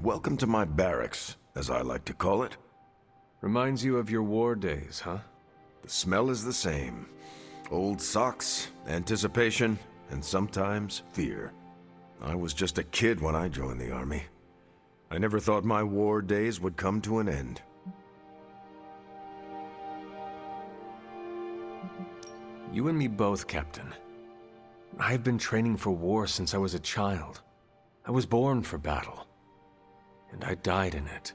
Welcome to my barracks, as I like to call it. Reminds you of your war days, huh? The smell is the same. Old socks, anticipation, and sometimes fear. I was just a kid when I joined the army. I never thought my war days would come to an end. You and me both, Captain. I've been training for war since I was a child. I was born for battle. And I died in it.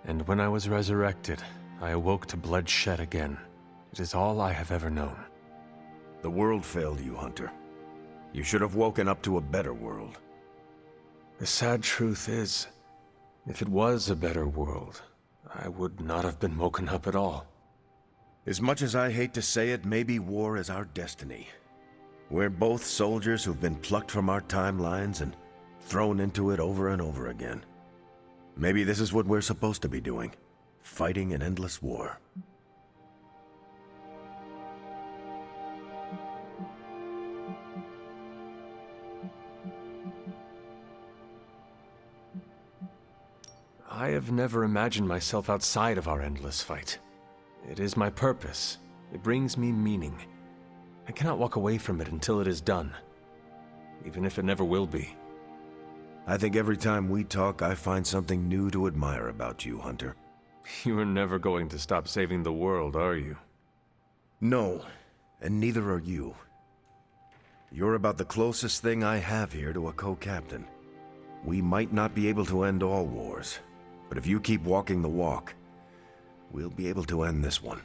And when I was resurrected, I awoke to bloodshed again. It is all I have ever known. The world failed you, Hunter. You should have woken up to a better world. The sad truth is, if it was a better world, I would not have been woken up at all. As much as I hate to say it, maybe war is our destiny. We're both soldiers who've been plucked from our timelines and thrown into it over and over again. Maybe this is what we're supposed to be doing, fighting an endless war. I have never imagined myself outside of our endless fight. It is my purpose. It brings me meaning. I cannot walk away from it until it is done, even if it never will be. I think every time we talk, I find something new to admire about you, Hunter. You are never going to stop saving the world, are you? No, and neither are you. You're about the closest thing I have here to a co-captain. We might not be able to end all wars, but if you keep walking the walk, we'll be able to end this one.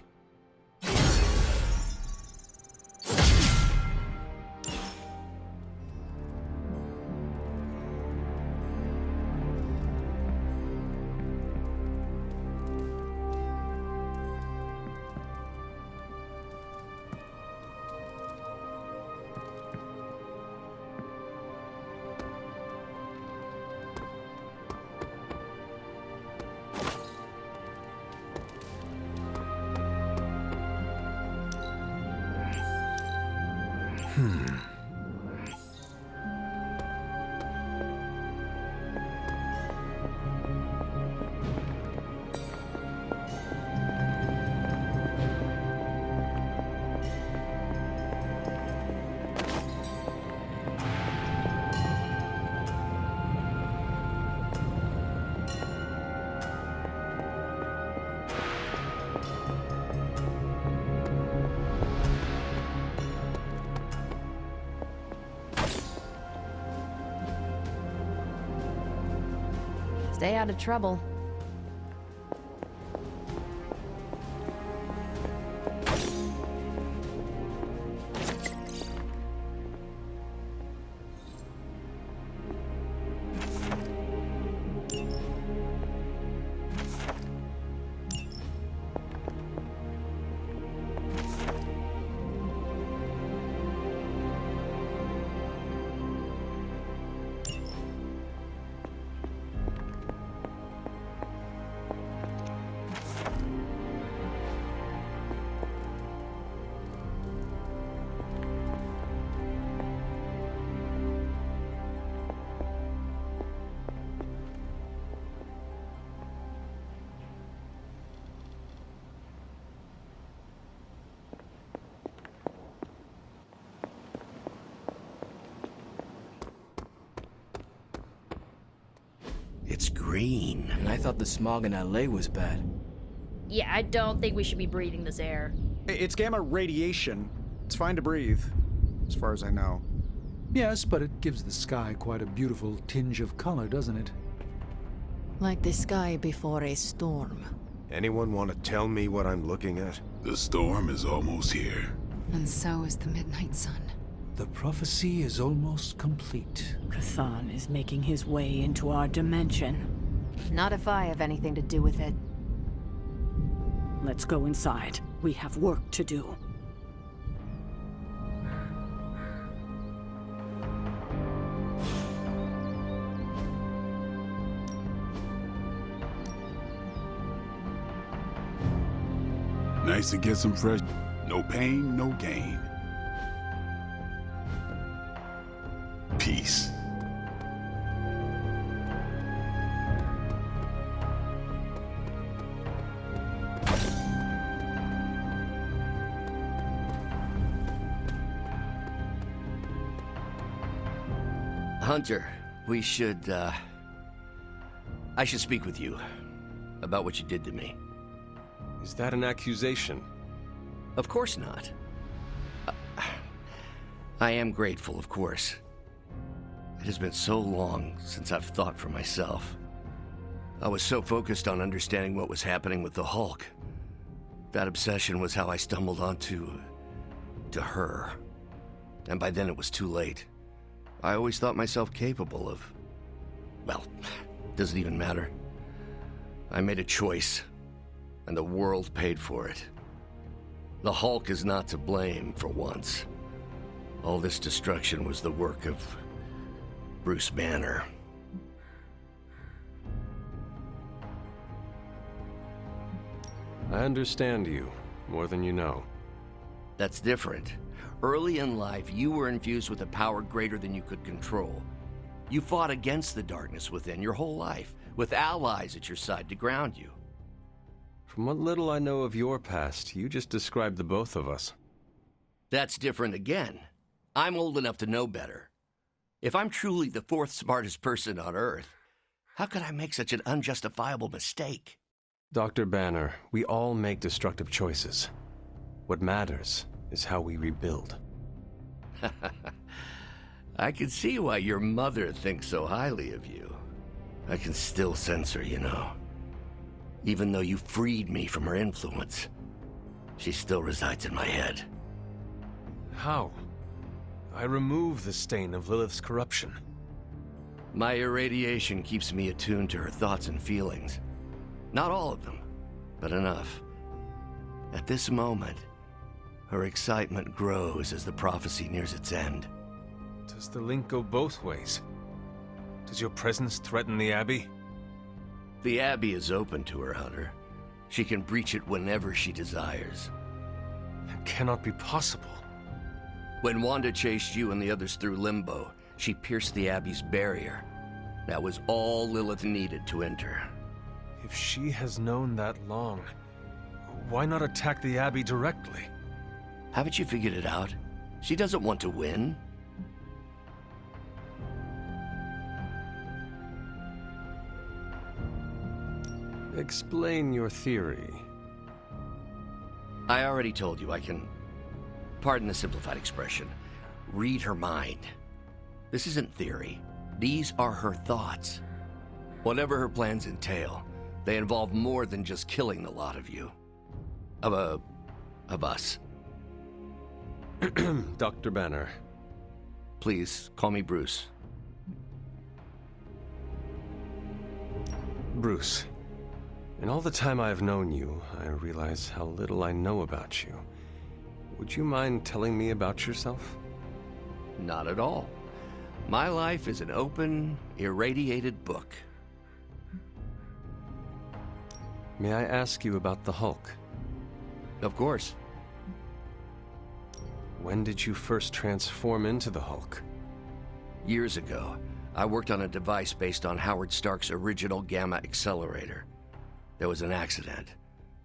Stay out of trouble. It's green. And I thought the smog in LA was bad. Yeah, I don't think we should be breathing this air. It's gamma radiation. It's fine to breathe, as far as I know. Yes, but it gives the sky quite a beautiful tinge of color, doesn't it? Like the sky before a storm. Anyone want to tell me what I'm looking at? The storm is almost here. And so is the midnight sun. The prophecy is almost complete. Cthon is making his way into our dimension. Not if I have anything to do with it. Let's go inside. We have work to do. Nice to get some fresh. No pain, no gain. Peace. Hunter, we should, I should speak with you about what you did to me. Is that an accusation? Of course not. I am grateful, of course. It has been so long since I've thought for myself. I was so focused on understanding what was happening with the Hulk. That obsession was how I stumbled onto her. And by then it was too late. I always thought myself capable of... well, doesn't even matter. I made a choice, and the world paid for it. The Hulk is not to blame for once. All this destruction was the work of Bruce Banner. I understand you, more than you know. That's different. Early in life, you were infused with a power greater than you could control. You fought against the darkness within your whole life, with allies at your side to ground you. From what little I know of your past, you just described the both of us. That's different again. I'm old enough to know better. If I'm truly the fourth smartest person on Earth, how could I make such an unjustifiable mistake? Dr. Banner, we all make destructive choices. What matters is how we rebuild. I can see why your mother thinks so highly of you. I can still sense her, you know. Even though you freed me from her influence, she still resides in my head. How? I remove the stain of Lilith's corruption. My irradiation keeps me attuned to her thoughts and feelings. Not all of them, but enough. At this moment, her excitement grows as the prophecy nears its end. Does the link go both ways? Does your presence threaten the Abbey? The Abbey is open to her, Hunter. She can breach it whenever she desires. It cannot be possible. When Wanda chased you and the others through Limbo, she pierced the Abbey's barrier. That was all Lilith needed to enter. If she has known that long, why not attack the Abbey directly? Haven't you figured it out? She doesn't want to win. Explain your theory. I already told you I can, pardon the simplified expression, read her mind. This isn't theory. These are her thoughts. Whatever her plans entail, they involve more than just killing the lot of you. Of us. Dr. Banner. Please, call me Bruce. Bruce. In all the time I have known you, I realize how little I know about you. Would you mind telling me about yourself? Not at all. My life is an open, irradiated book. May I ask you about the Hulk? Of course. When did you first transform into the Hulk? Years ago, I worked on a device based on Howard Stark's original gamma accelerator. There was an accident,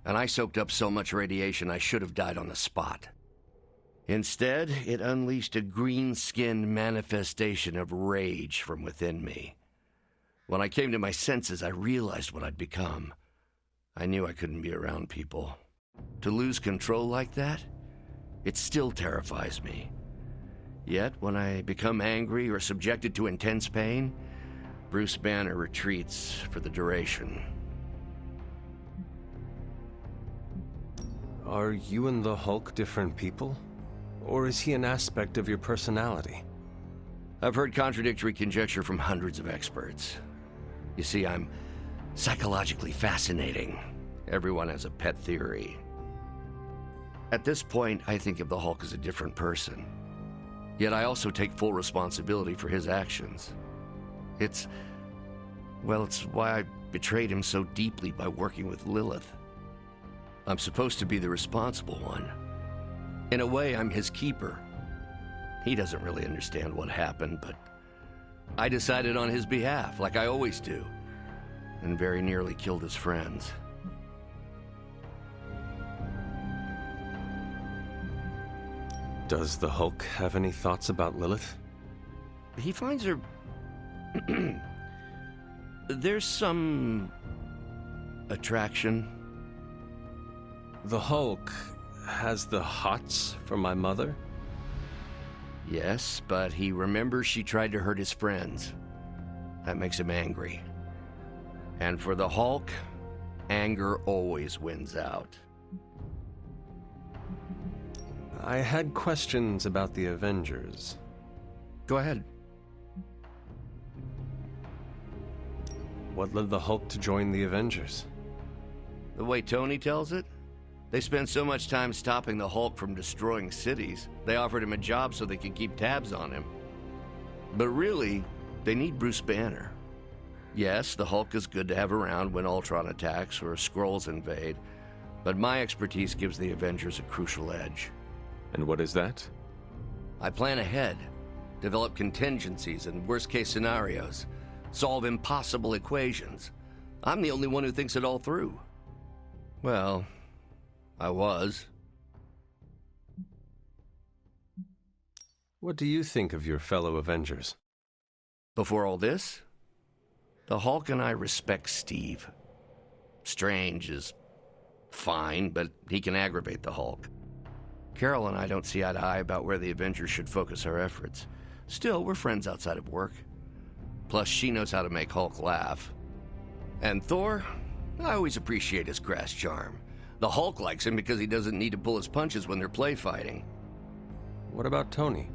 and I soaked up so much radiation I should have died on the spot. Instead, it unleashed a green-skinned manifestation of rage from within me. When I came to my senses, I realized what I'd become. I knew I couldn't be around people. To lose control like that, it still terrifies me. Yet, when I become angry or subjected to intense pain, Bruce Banner retreats for the duration. Are you and the Hulk different people? Or is he an aspect of your personality? I've heard contradictory conjecture from hundreds of experts. You see, I'm psychologically fascinating. Everyone has a pet theory. At this point, I think of the Hulk as a different person. Yet I also take full responsibility for his actions. It's why I betrayed him so deeply by working with Lilith. I'm supposed to be the responsible one. In a way, I'm his keeper. He doesn't really understand what happened, but I decided on his behalf, like I always do, and very nearly killed his friends. Does the Hulk have any thoughts about Lilith? He finds her There's some attraction. The Hulk has the hots for my mother? Yes, but he remembers she tried to hurt his friends. That makes him angry. And for the Hulk, anger always wins out. I had questions about the Avengers. Go ahead. What led the Hulk to join the Avengers? The way Tony tells it, they spent so much time stopping the Hulk from destroying cities, they offered him a job so they could keep tabs on him. But really, they need Bruce Banner. Yes, the Hulk is good to have around when Ultron attacks or Skrulls invade, but my expertise gives the Avengers a crucial edge. And what is that? I plan ahead, develop contingencies and worst-case scenarios, solve impossible equations. I'm the only one who thinks it all through. Well, I was. What do you think of your fellow Avengers? Before all this, the Hulk and I respect Steve. Strange is fine, but he can aggravate the Hulk. Carol and I don't see eye to eye about where the Avengers should focus our efforts. Still, we're friends outside of work. Plus, she knows how to make Hulk laugh. And Thor, I always appreciate his crass charm. The Hulk likes him because he doesn't need to pull his punches when they're play fighting. What about Tony?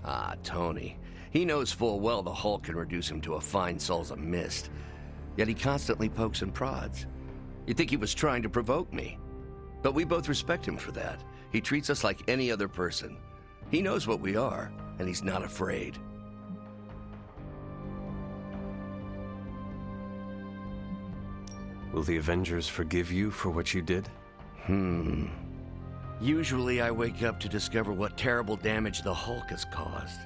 Ah, Tony. He knows full well the Hulk can reduce him to a fine salsa mist. Yet he constantly pokes and prods. You'd think he was trying to provoke me. But we both respect him for that. He treats us like any other person. He knows what we are, and he's not afraid. Will the Avengers forgive you for what you did? Usually I wake up to discover what terrible damage the Hulk has caused.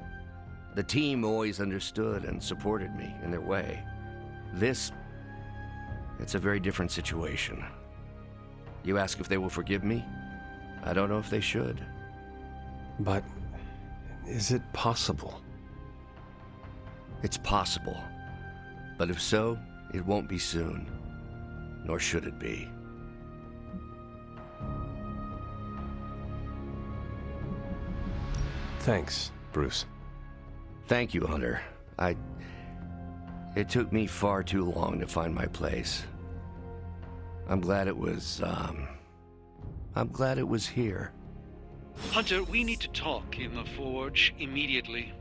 The team always understood and supported me in their way. It's a very different situation. You ask if they will forgive me? I don't know if they should. But is it possible? It's possible. But if so, it won't be soon. Nor should it be. Thanks, Bruce. Thank you, Hunter. It took me far too long to find my place. I'm glad it was here. Hunter, we need to talk in the forge immediately.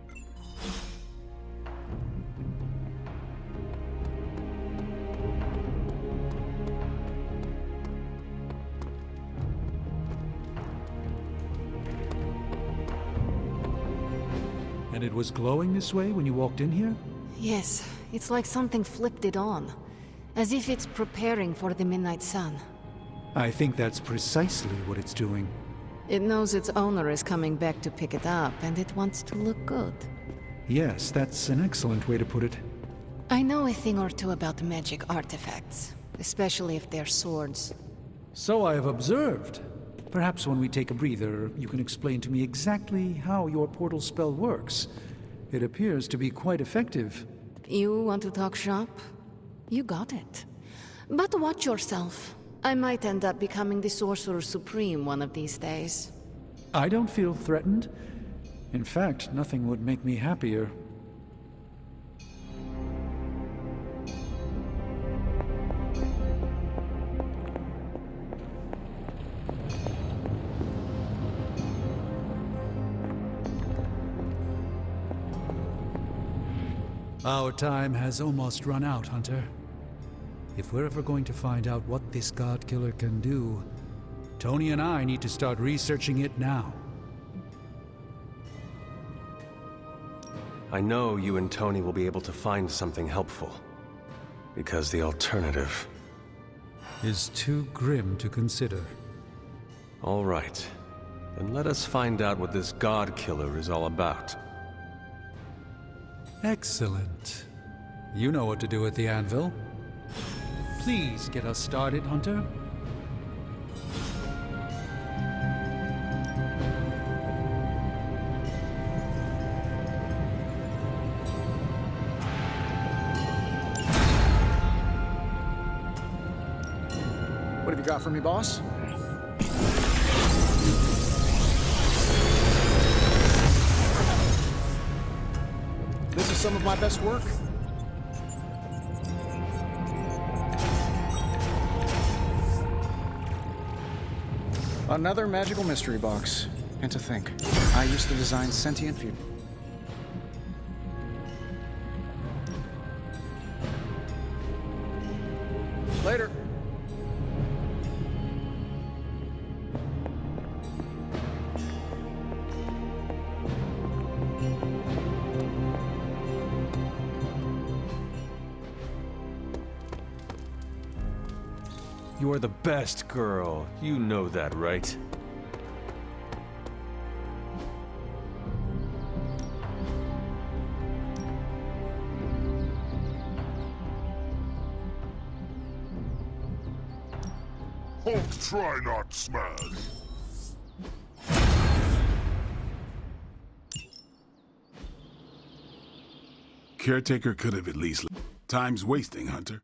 And it was glowing this way when you walked in here? Yes, it's like something flipped it on. As if it's preparing for the midnight sun. I think that's precisely what it's doing. It knows its owner is coming back to pick it up, and it wants to look good. Yes, that's an excellent way to put it. I know a thing or two about magic artifacts, especially if they're swords. So I have observed. Perhaps when we take a breather, you can explain to me exactly how your portal spell works. It appears to be quite effective. You want to talk shop? You got it. But watch yourself. I might end up becoming the Sorcerer Supreme one of these days. I don't feel threatened. In fact, nothing would make me happier. Our time has almost run out, Hunter. If we're ever going to find out what this God Killer can do, Tony and I need to start researching it now. I know you and Tony will be able to find something helpful. Because the alternative is too grim to consider. All right. Then let us find out what this God Killer is all about. Excellent. You know what to do with the anvil. Please get us started, Hunter. What have you got for me, boss? This is some of my best work. Another magical mystery box. And to think, I used to design sentient future. Later. You are the best girl. You know that, right? Hulk, try not smash. Caretaker could have at least... Time's wasting, Hunter.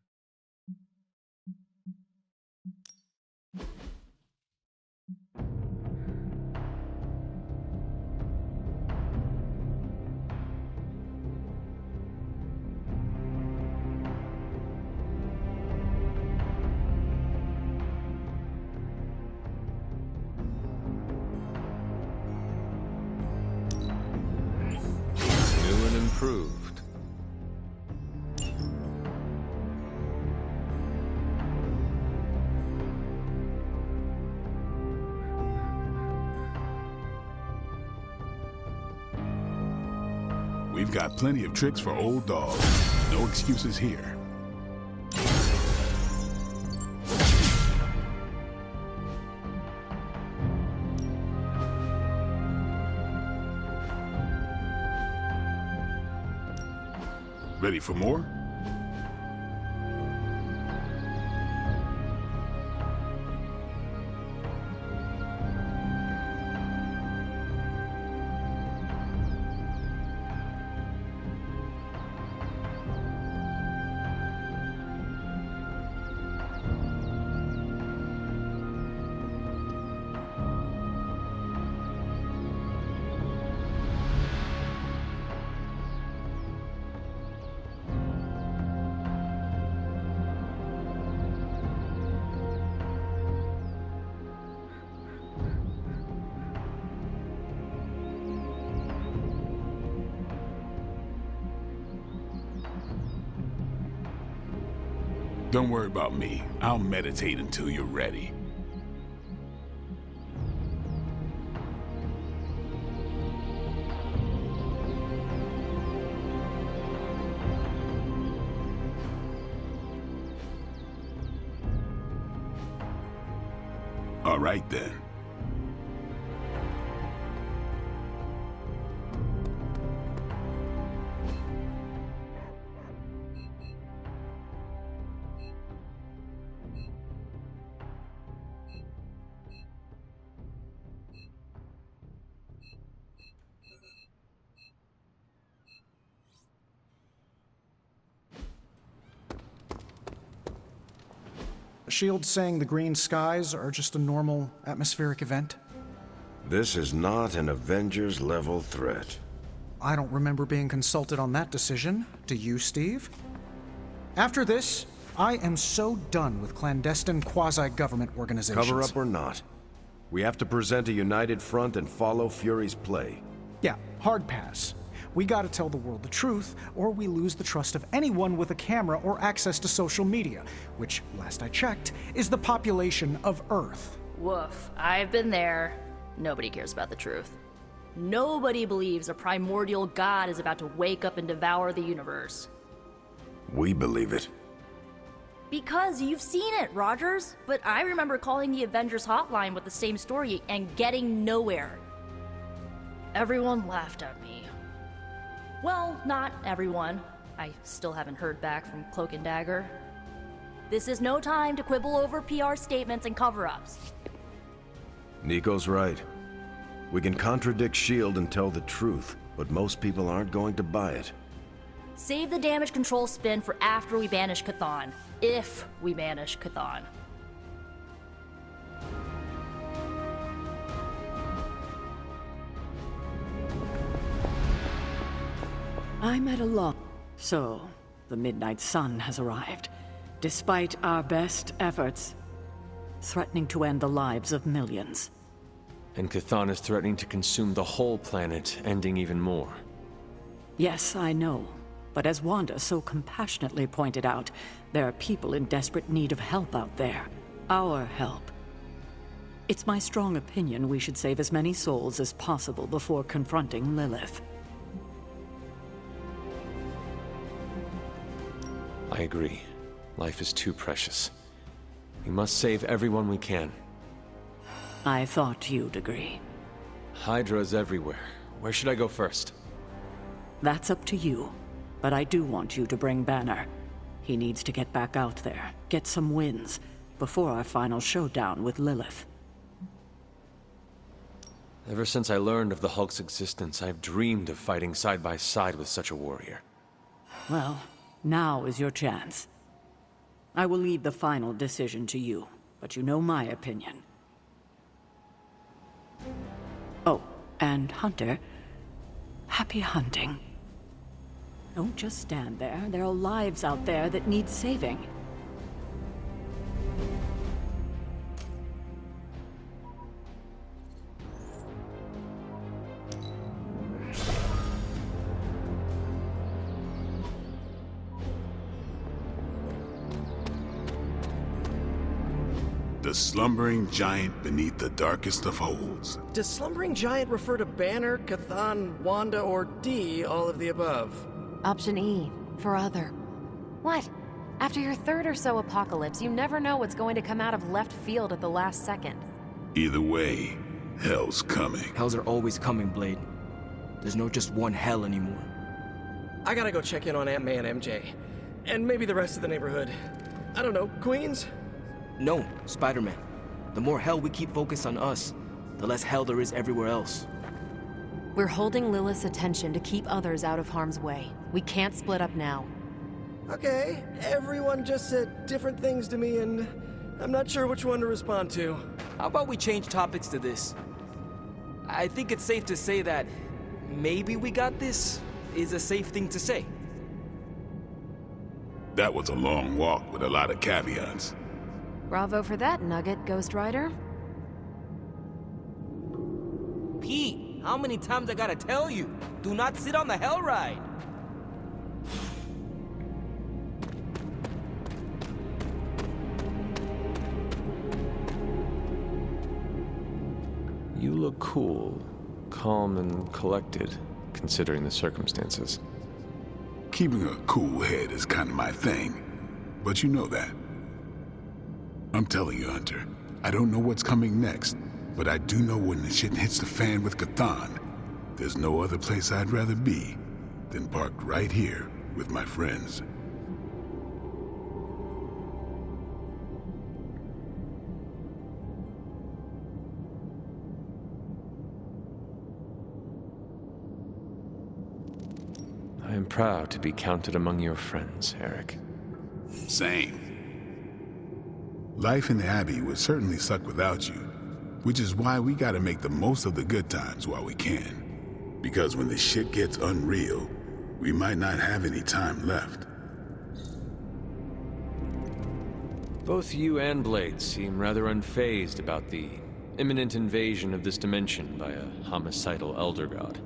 New and improved. We've got plenty of tricks for old dogs. No excuses here. Ready for more? Don't worry about me. I'll meditate until you're ready. All right then. Shield's saying the green skies are just a normal atmospheric event? This is not an Avengers-level threat. I don't remember being consulted on that decision. Do you, Steve? After this, I am so done with clandestine quasi-government organizations. Cover up or not, we have to present a united front and follow Fury's play. Yeah, hard pass. We gotta tell the world the truth, or we lose the trust of anyone with a camera or access to social media, which, last I checked, is the population of Earth. Woof. I've been there. Nobody cares about the truth. Nobody believes a primordial god is about to wake up and devour the universe. We believe it. Because you've seen it, Rogers. But I remember calling the Avengers hotline with the same story and getting nowhere. Everyone laughed at me. Well, not everyone. I still haven't heard back from Cloak and Dagger. This is no time to quibble over PR statements and cover-ups. Nico's right. We can contradict S.H.I.E.L.D. and tell the truth, but most people aren't going to buy it. Save the damage control spin for after we banish Chthon. If we banish Chthon. I'm at a loss. So, the Midnight Sun has arrived, despite our best efforts, threatening to end the lives of millions. And Cthon is threatening to consume the whole planet, ending even more. Yes, I know. But as Wanda so compassionately pointed out, there are people in desperate need of help out there. Our help. It's my strong opinion we should save as many souls as possible before confronting Lilith. I agree. Life is too precious. We must save everyone we can. I thought you'd agree. HYDRA is everywhere. Where should I go first? That's up to you. But I do want you to bring Banner. He needs to get back out there, get some wins, before our final showdown with Lilith. Ever since I learned of the Hulk's existence, I've dreamed of fighting side by side with such a warrior. Well, now is your chance. I will leave the final decision to you, but you know my opinion. Oh, and Hunter, happy hunting. Don't just stand there. There are lives out there that need saving. The slumbering giant beneath the darkest of holds. Does slumbering giant refer to Banner, Cthon, Wanda, or D, all of the above? Option E, for other. What? After your third or so apocalypse, you never know what's going to come out of left field at the last second. Either way, hell's coming. Hells are always coming, Blade. There's no just one hell anymore. I gotta go check in on Aunt May and MJ. And maybe the rest of the neighborhood. I don't know, Queens? No, Spider-Man. The more hell we keep focused on us, the less hell there is everywhere else. We're holding Lilith's attention to keep others out of harm's way. We can't split up now. Okay, everyone just said different things to me, and I'm not sure which one to respond to. How about we change topics to this? I think it's safe to say that maybe we got this is a safe thing to say. That was a long walk with a lot of caveats. Bravo for that nugget, Ghost Rider. Pete, how many times I gotta tell you? Do not sit on the hell ride! You look cool, calm and collected, considering the circumstances. Keeping a cool head is kind of my thing, but you know that. I'm telling you, Hunter, I don't know what's coming next, but I do know when the shit hits the fan with Cthon, there's no other place I'd rather be than parked right here with my friends. I am proud to be counted among your friends, Eric. Same. Life in the Abbey would certainly suck without you, which is why we gotta make the most of the good times while we can. Because when the shit gets unreal, we might not have any time left. Both you and Blade seem rather unfazed about the imminent invasion of this dimension by a homicidal elder god.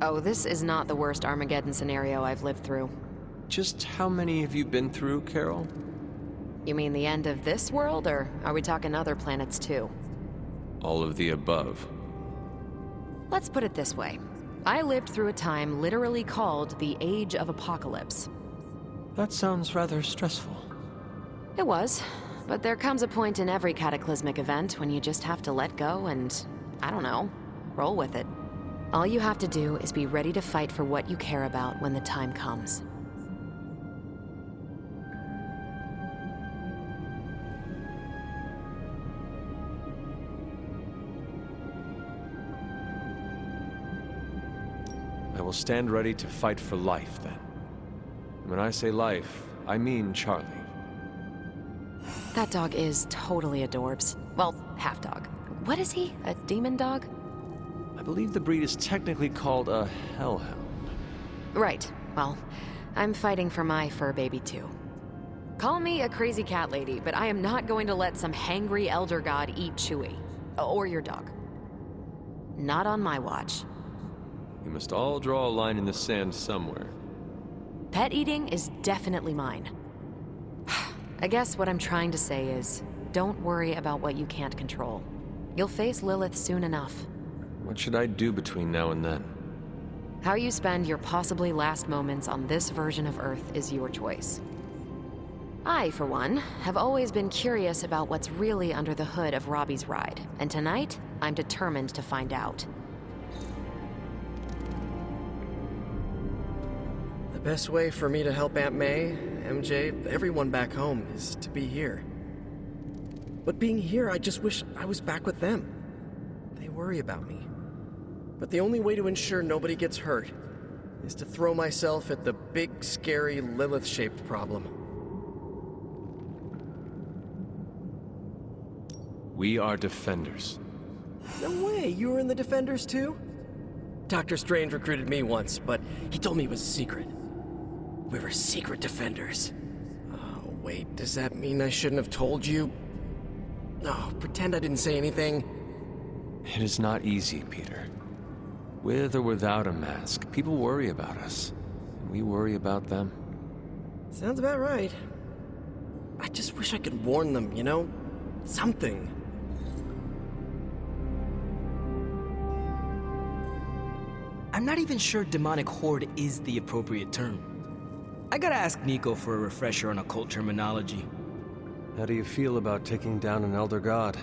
Oh, this is not the worst Armageddon scenario I've lived through. Just how many have you been through, Carol? You mean the end of this world, or are we talking other planets too? All of the above. Let's put it this way. I lived through a time literally called the Age of Apocalypse. That sounds rather stressful. It was, but there comes a point in every cataclysmic event when you just have to let go and, I don't know, roll with it. All you have to do is be ready to fight for what you care about when the time comes. I will stand ready to fight for life, then. When I say life, I mean Charlie. That dog is totally adorbs. Well, half dog. What is he? A demon dog? I believe the breed is technically called a hellhound. Right. Well, I'm fighting for my fur baby too. Call me a crazy cat lady, but I am not going to let some hangry elder god eat Chewie. Or your dog. Not on my watch. We must all draw a line in the sand somewhere. Pet eating is definitely mine. I guess what I'm trying to say is, don't worry about what you can't control. You'll face Lilith soon enough. What should I do between now and then? How you spend your possibly last moments on this version of Earth is your choice. I, for one, have always been curious about what's really under the hood of Robbie's ride, and tonight, I'm determined to find out. The best way for me to help Aunt May, MJ, everyone back home is to be here. But being here, I just wish I was back with them. They worry about me. But the only way to ensure nobody gets hurt is to throw myself at the big, scary, Lilith-shaped problem. We are defenders. No way, you were in the Defenders too? Dr. Strange recruited me once, but he told me it was a secret. We were secret Defenders. Oh, wait, does that mean I shouldn't have told you? Oh, pretend I didn't say anything. It is not easy, Peter. With or without a mask, people worry about us. And we worry about them. Sounds about right. I just wish I could warn them, you know? Something. I'm not even sure demonic horde is the appropriate term. I gotta ask Nico for a refresher on occult terminology. How do you feel about taking down an elder god?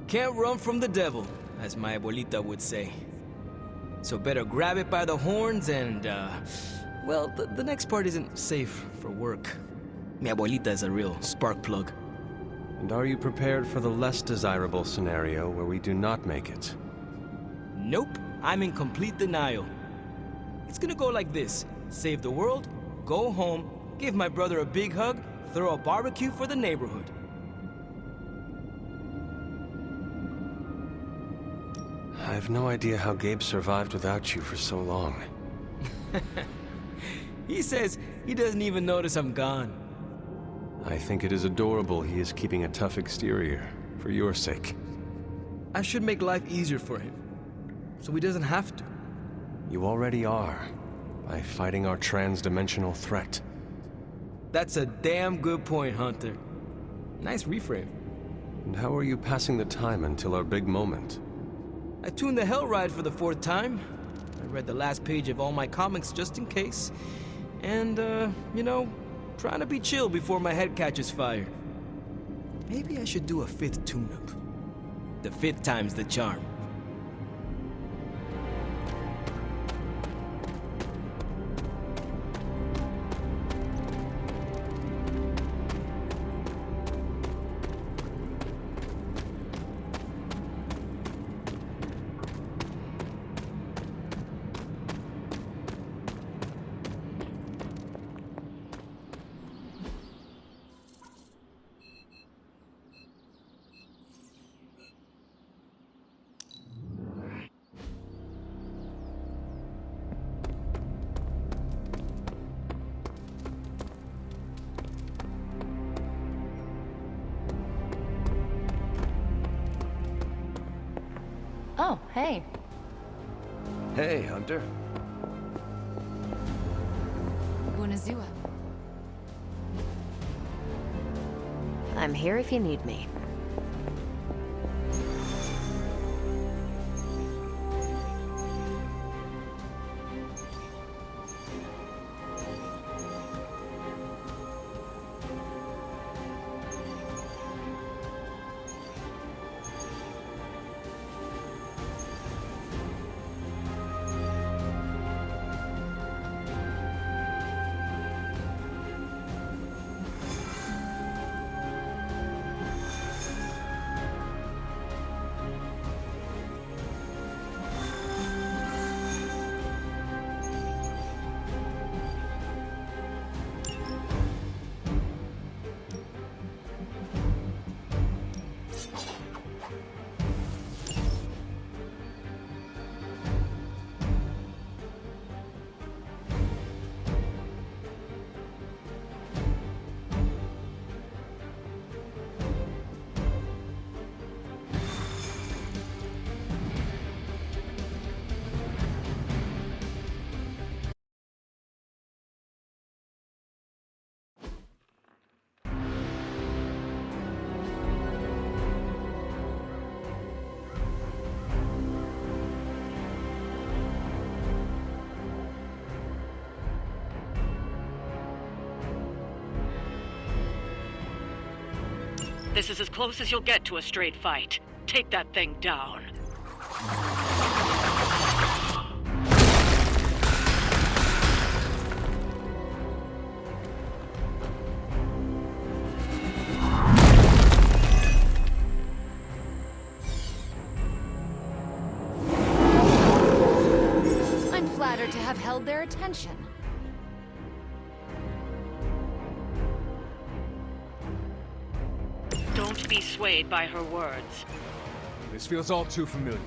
Can't run from the devil, as my abuelita would say. So better grab it by the horns and, well, the next part isn't safe for work. Mi abuelita is a real spark plug. And are you prepared for the less desirable scenario where we do not make it? Nope, I'm in complete denial. It's gonna go like this. Save the world, go home, give my brother a big hug, throw a barbecue for the neighborhood. I have no idea how Gabe survived without you for so long. He says he doesn't even notice I'm gone. I think it is adorable he is keeping a tough exterior, for your sake. I should make life easier for him, so he doesn't have to. You already are, by fighting our trans-dimensional threat. That's a damn good point, Hunter. Nice reframe. And how are you passing the time until our big moment? I tuned the Hell Ride for the 4th time. I read the last page of all my comics just in case. And, you know, trying to be chill before my head catches fire. Maybe I should do a 5th tune-up. The 5th time's the charm. Oh, hey. Hey, Hunter. Bunazua. I'm here if you need me. This is as close as you'll get to a straight fight. Take that thing down. I'm flattered to have held their attention. Don't be swayed by her words. This feels all too familiar.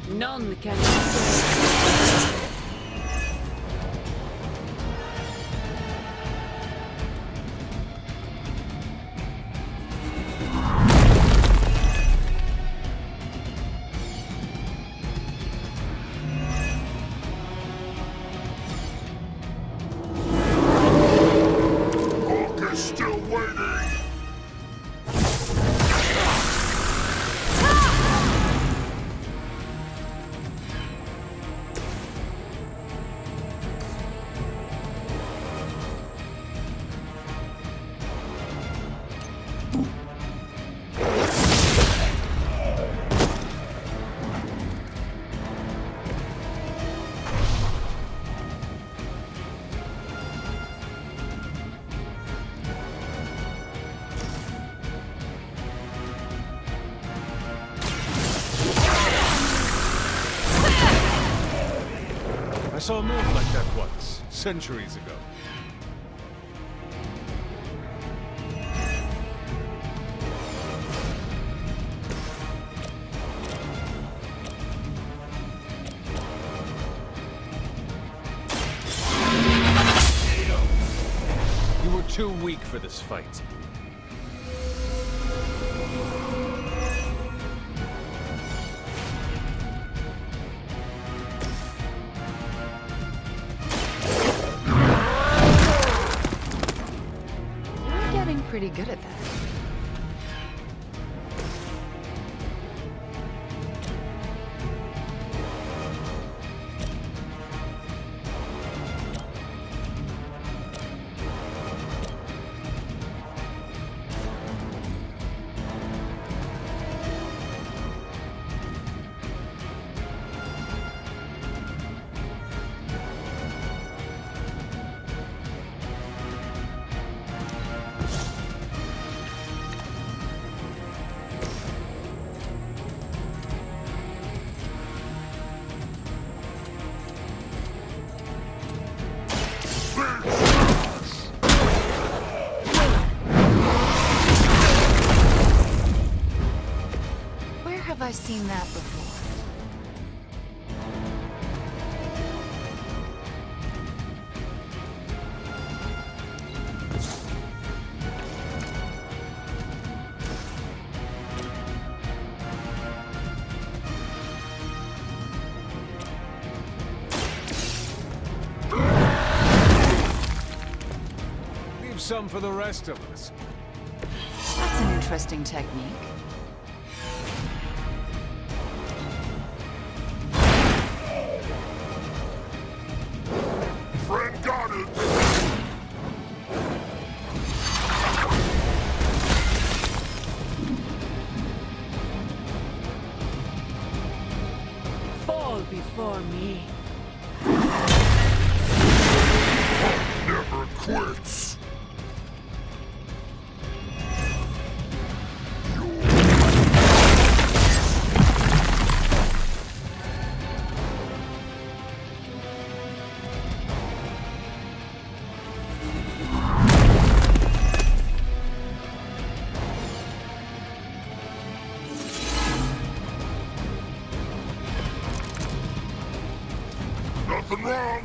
None can say. Still waiting! I saw a move like that once, centuries ago. You were too weak for this fight. Pretty good at that. seen that before. Leave some for the rest of us. That's an interesting technique. Friend got it! Fall before me. Never quits! Nothing wrong!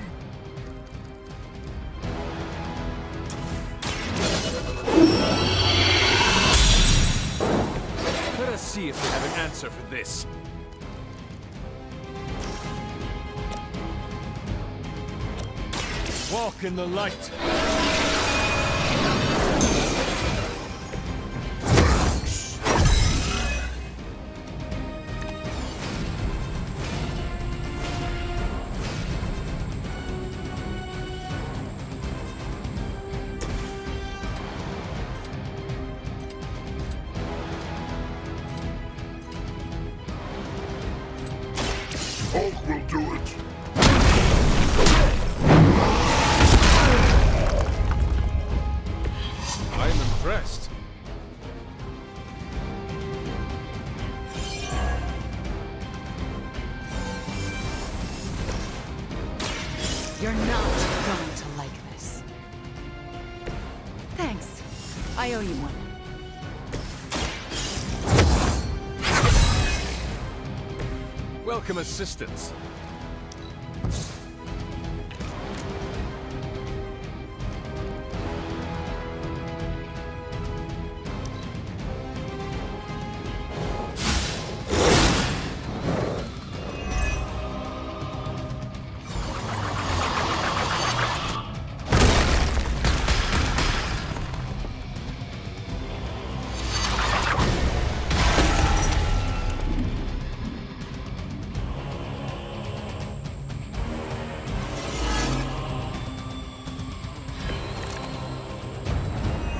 Let us see if we have an answer for this. Walk in the light. Hulk will do it! I'm impressed. You're not going to like this. Thanks. I owe you one. Welcome assistance.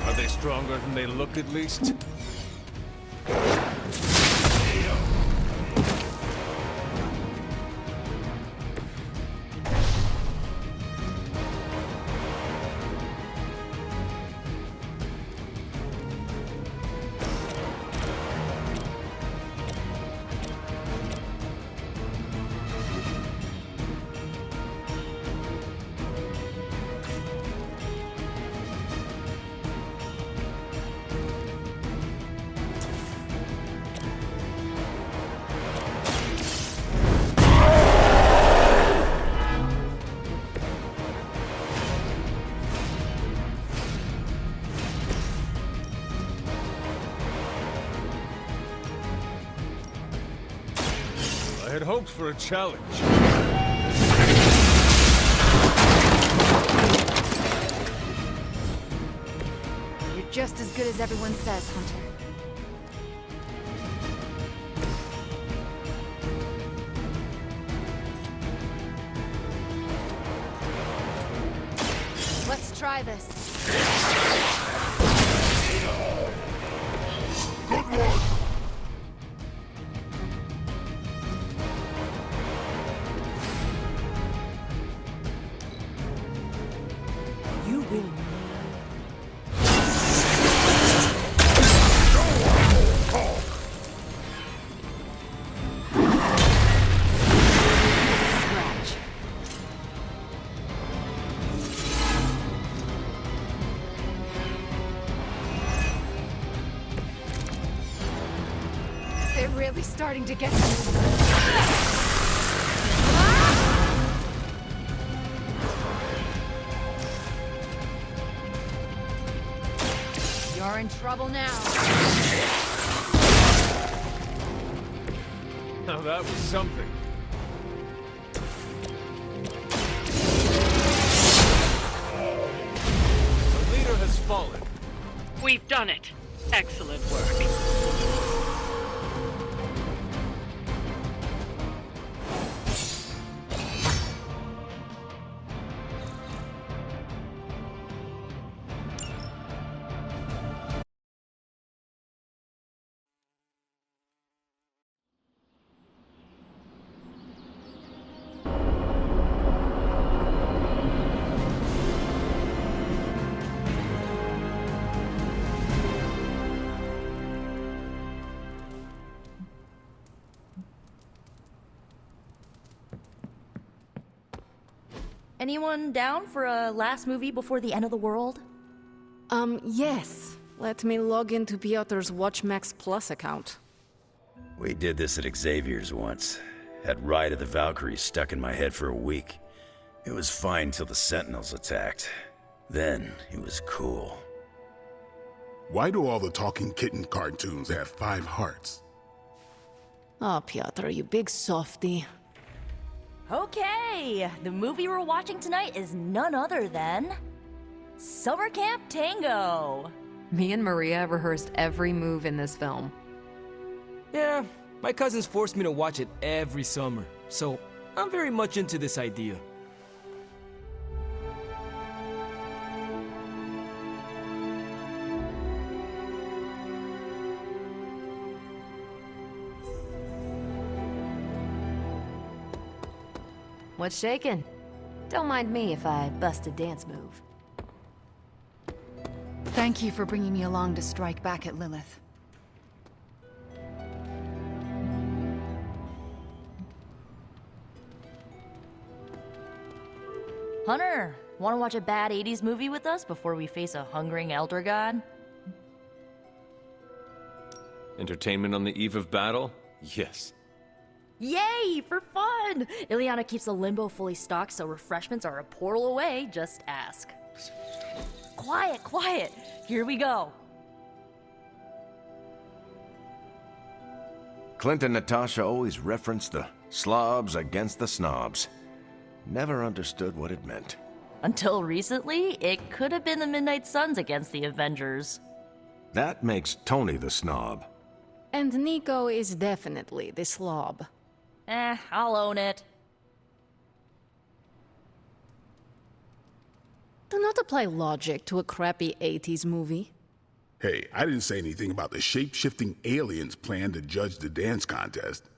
Are they stronger than they look, at least? I had hoped for a challenge. You're just as good as everyone says, Hunter. Let's try this. Good one! You will. Scratch. really starting to get You're in trouble now. Now that was something. The leader has fallen. We've done it. Excellent work. Anyone down for a last movie before the end of the world? Yes. Let me log into Piotr's WatchMax Plus account. We did this at Xavier's once. Had Ride of the Valkyries stuck in my head for a week. It was fine till the Sentinels attacked. Then it was cool. Why do all the talking kitten cartoons have 5 hearts? Oh, Piotr, you big softy. Okay, the movie we're watching tonight is none other than Summer Camp Tango. Me and Maria rehearsed every move in this film. Yeah, my cousins forced me to watch it every summer, so I'm very much into this idea. What's shaking? Don't mind me if I bust a dance move. Thank you for bringing me along to strike back at Lilith. Hunter, want to watch a bad 80s movie with us before we face a hungering elder god? Entertainment on the eve of battle? Yes. Yay, for fun! Ileana keeps the limbo fully stocked, so refreshments are a portal away, just ask. Quiet, quiet! Here we go. Clint and Natasha always referenced the slobs against the snobs. Never understood what it meant. Until recently, it could have been the Midnight Suns against the Avengers. That makes Tony the snob. And Nico is definitely the slob. I'll own it. Do not apply logic to a crappy 80s movie. Hey, I didn't say anything about the shape-shifting aliens' plan to judge the dance contest.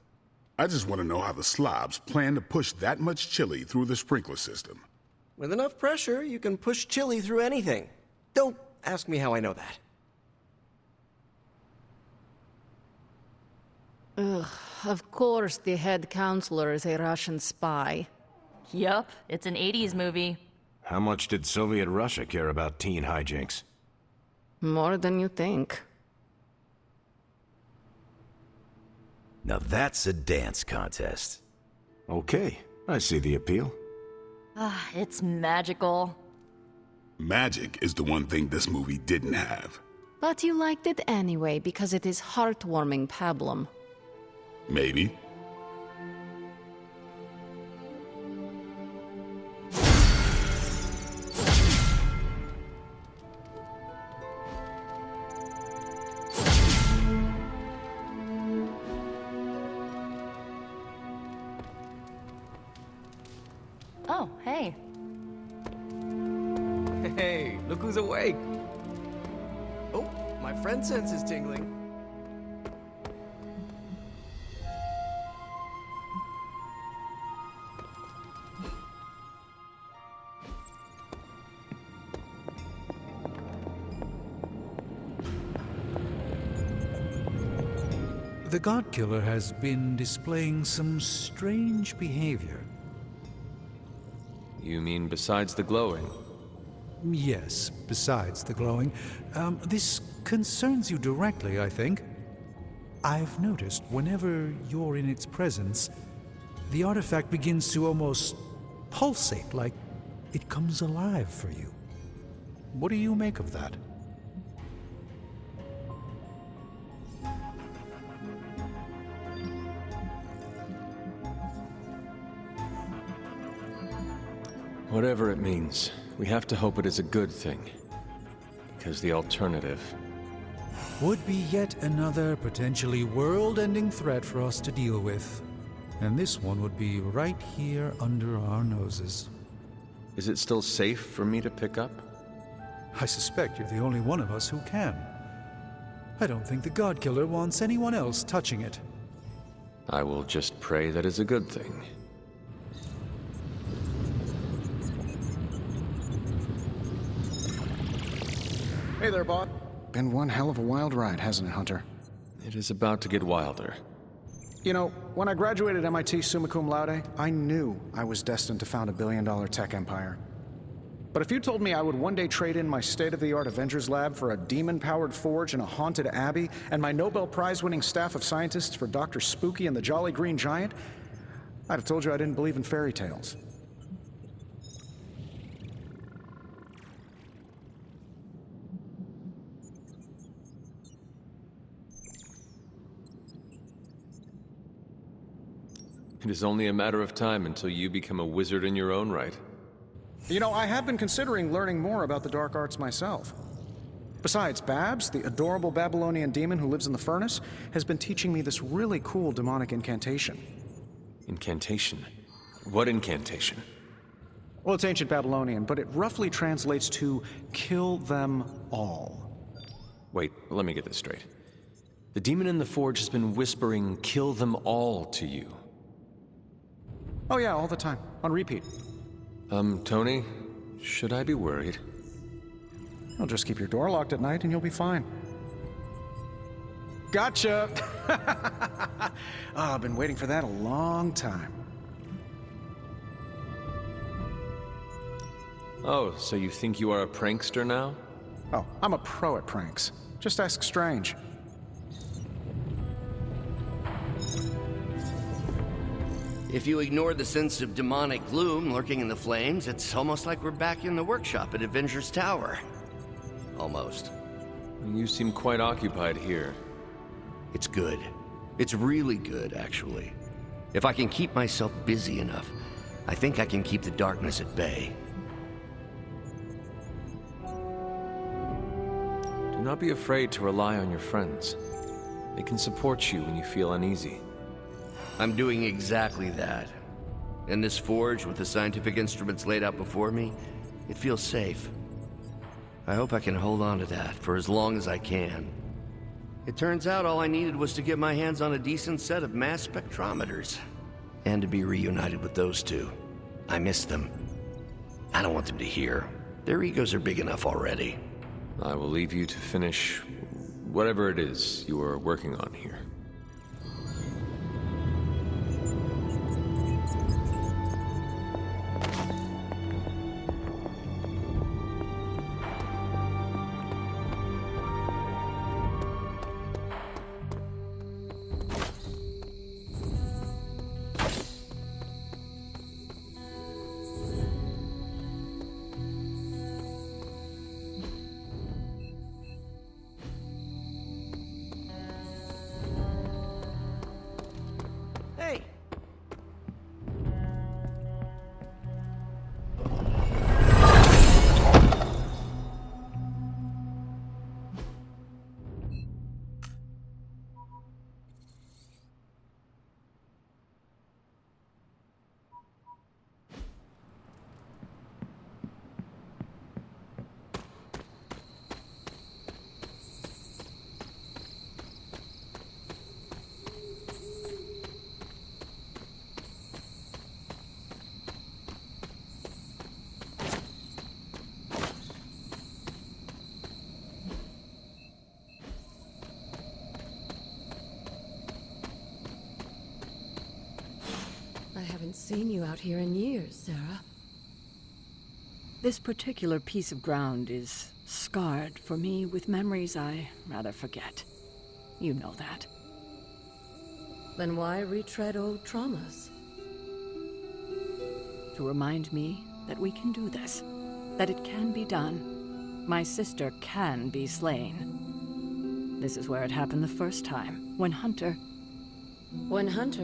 I just want to know how the slobs plan to push that much chili through the sprinkler system. With enough pressure, you can push chili through anything. Don't ask me how I know that. Ugh, of course the head counselor is a Russian spy. Yup, it's an 80s movie. How much did Soviet Russia care about teen hijinks? More than you think. Now that's a dance contest. Okay, I see the appeal. It's magical. Magic is the one thing this movie didn't have. But you liked it anyway because it is heartwarming pablum. Maybe. Oh, hey. Hey, look who's awake. Oh, my friend sense is tingling. The God Killer has been displaying some strange behavior. You mean besides the glowing? Yes, besides the glowing. This concerns you directly, I think. I've noticed whenever you're in its presence, the artifact begins to almost pulsate, like it comes alive for you. What do you make of that? Whatever it means, we have to hope it is a good thing. Because the alternative would be yet another potentially world-ending threat for us to deal with. And this one would be right here under our noses. Is it still safe for me to pick up? I suspect you're the only one of us who can. I don't think the God Killer wants anyone else touching it. I will just pray that is a good thing. Hey there, Bob. Been one hell of a wild ride, hasn't it, Hunter? It is about to get wilder. You know, when I graduated MIT summa cum laude, I knew I was destined to found a billion-dollar tech empire. But if you told me I would one day trade in my state-of-the-art Avengers lab for a demon-powered forge in a haunted abbey, and my Nobel Prize-winning staff of scientists for Dr. Spooky and the Jolly Green Giant, I'd have told you I didn't believe in fairy tales. It is only a matter of time until you become a wizard in your own right. You know, I have been considering learning more about the dark arts myself. Besides, Babs, the adorable Babylonian demon who lives in the furnace, has been teaching me this really cool demonic incantation. Incantation? What incantation? Well, it's ancient Babylonian, but it roughly translates to kill them all. Wait, let me get this straight. The demon in the forge has been whispering, "Kill them all," to you. Oh yeah, all the time. On repeat. Tony, should I be worried? Well, just keep your door locked at night and you'll be fine. Gotcha! I've been waiting for that a long time. Oh, so you think you are a prankster now? Oh, I'm a pro at pranks. Just ask Strange. If you ignore the sense of demonic gloom lurking in the flames, it's almost like we're back in the workshop at Avengers Tower. Almost. You seem quite occupied here. It's good. It's really good, actually. If I can keep myself busy enough, I think I can keep the darkness at bay. Do not be afraid to rely on your friends. They can support you when you feel uneasy. I'm doing exactly that. In this forge, with the scientific instruments laid out before me, it feels safe. I hope I can hold on to that for as long as I can. It turns out all I needed was to get my hands on a decent set of mass spectrometers. And to be reunited with those two. I miss them. I don't want them to hear. Their egos are big enough already. I will leave you to finish whatever it is you are working on here. Seen you out here in years, Sarah. This particular piece of ground is scarred for me with memories I rather forget. You know that. Then why retread old traumas? To remind me that we can do this, that it can be done. My sister can be slain. This is where it happened the first time, when Hunter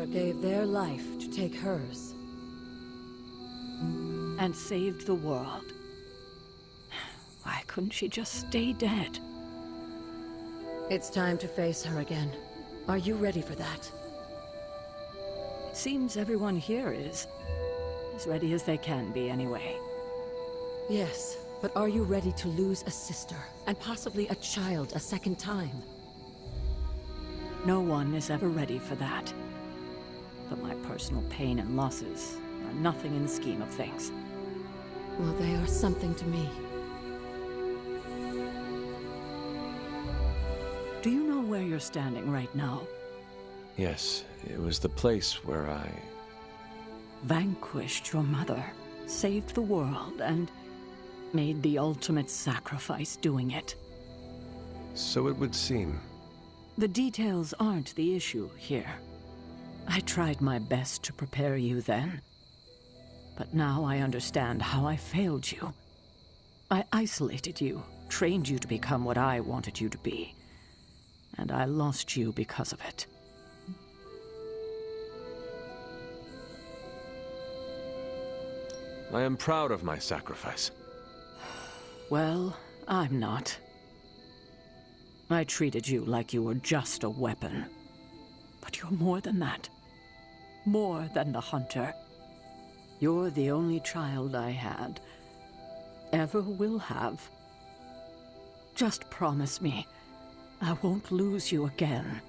gave their life to take hers. And saved the world. Why couldn't she just stay dead? It's time to face her again. Are you ready for that? It seems everyone here is. As ready as they can be, anyway. Yes, but are you ready to lose a sister, and possibly a child, a second time? No one is ever ready for that. But my personal pain and losses are nothing in the scheme of things. Well, they are something to me. Do you know where you're standing right now? Yes, it was the place where I... vanquished your mother, saved the world, and made the ultimate sacrifice doing it. So it would seem. The details aren't the issue here. I tried my best to prepare you then. But now I understand how I failed you. I isolated you, trained you to become what I wanted you to be. And I lost you because of it. I am proud of my sacrifice. Well, I'm not. I treated you like you were just a weapon. But you're more than that. More than the Hunter. You're the only child I had. Ever will have. Just promise me, I won't lose you again.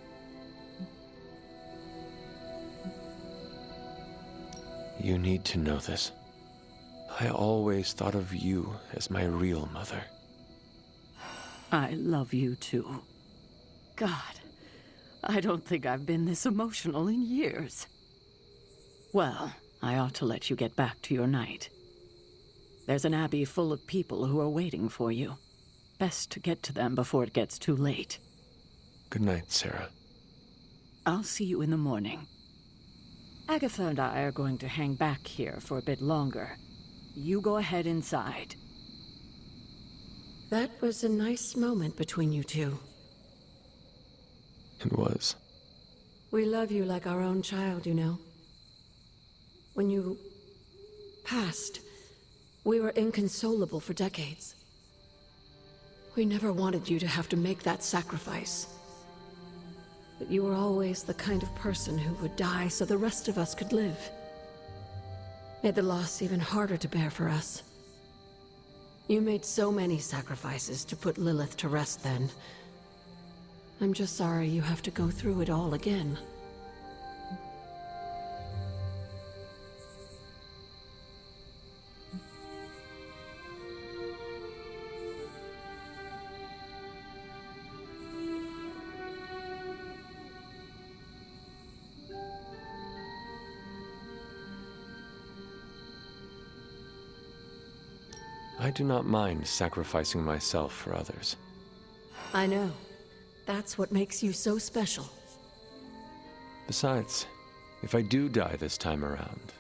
You need to know this. I always thought of you as my real mother. I love you too. God, I don't think I've been this emotional in years. Well, I ought to let you get back to your night. There's an abbey full of people who are waiting for you. Best to get to them before it gets too late. Good night, Sarah. I'll see you in the morning. Agatha and I are going to hang back here for a bit longer. You go ahead inside. That was a nice moment between you two. It was. We love you like our own child, you know. When you passed, we were inconsolable for decades. We never wanted you to have to make that sacrifice. But you were always the kind of person who would die so the rest of us could live. Made the loss even harder to bear for us. You made so many sacrifices to put Lilith to rest then. I'm just sorry you have to go through it all again. I do not mind sacrificing myself for others. I know. That's what makes you so special. Besides, if I do die this time around,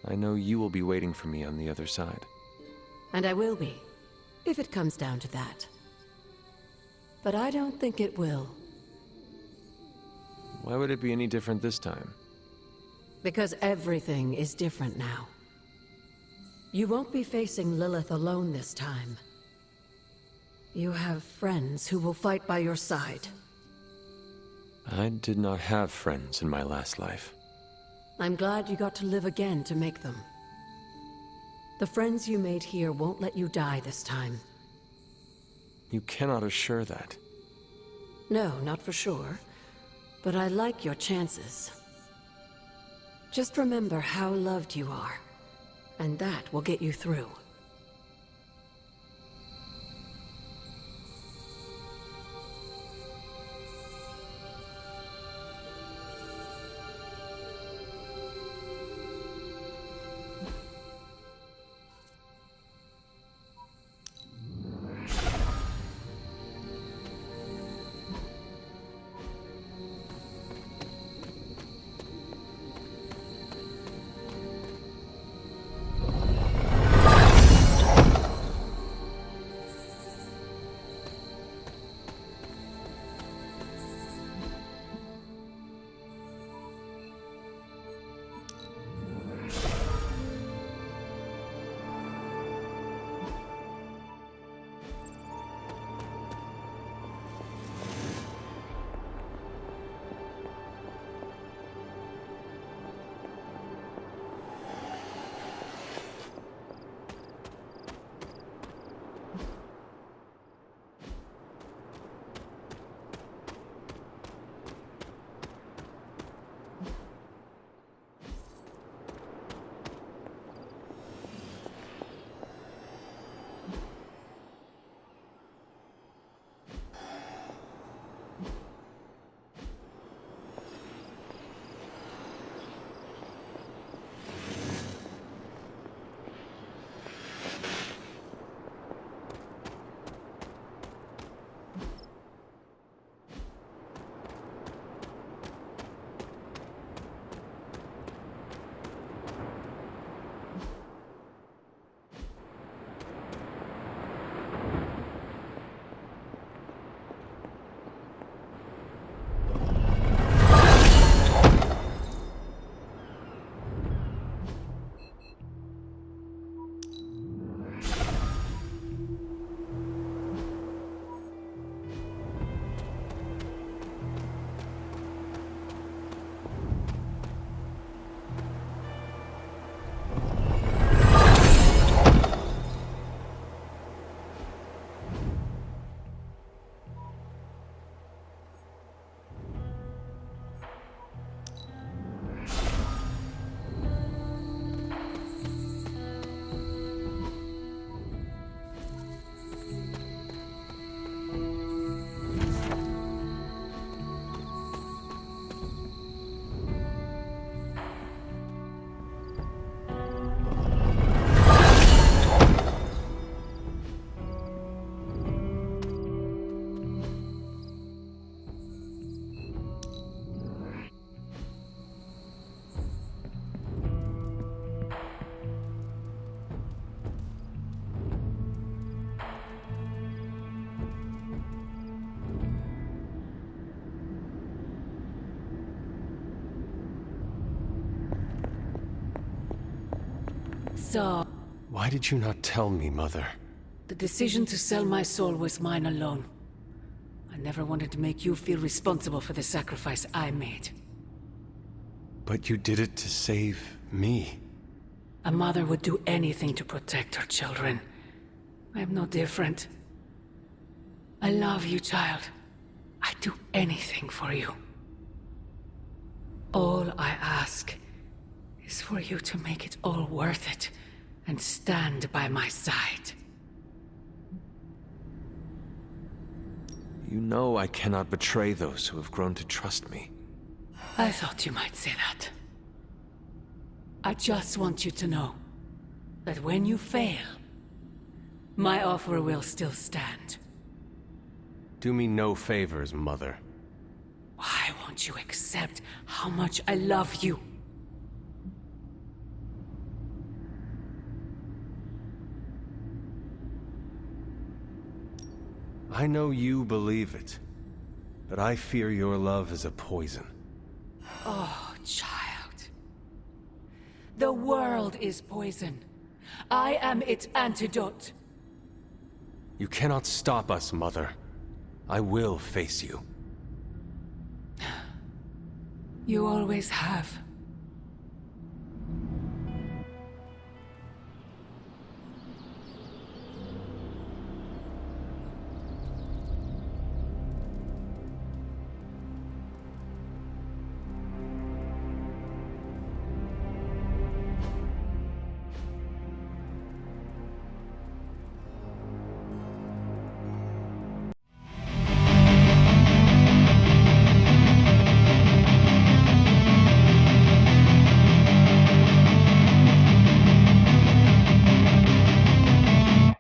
I know you will be waiting for me on the other side. And I will be, if it comes down to that. But I don't think it will. Why would it be any different this time? Because everything is different now. You won't be facing Lilith alone this time. You have friends who will fight by your side. I did not have friends in my last life. I'm glad you got to live again to make them. The friends you made here won't let you die this time. You cannot assure that. No, not for sure. But I like your chances. Just remember how loved you are. And that will get you through. So... Why did you not tell me, Mother? the decision to sell my soul was mine alone. I never wanted to make you feel responsible for the sacrifice I made. But you did it to save me. A mother would do anything to protect her children. I am no different. I love you, child. I'd do anything for you. All I ask is for you to make it all worth it and stand by my side. You know I cannot betray those who have grown to trust me. I thought you might say that. I just want you to know that when you fail, my offer will still stand. Do me no favors, Mother. Why won't you accept how much I love you? I know you believe it, but I fear your love is a poison. Oh, child. The world is poison. I am its antidote. You cannot stop us, Mother. I will face you. You always have.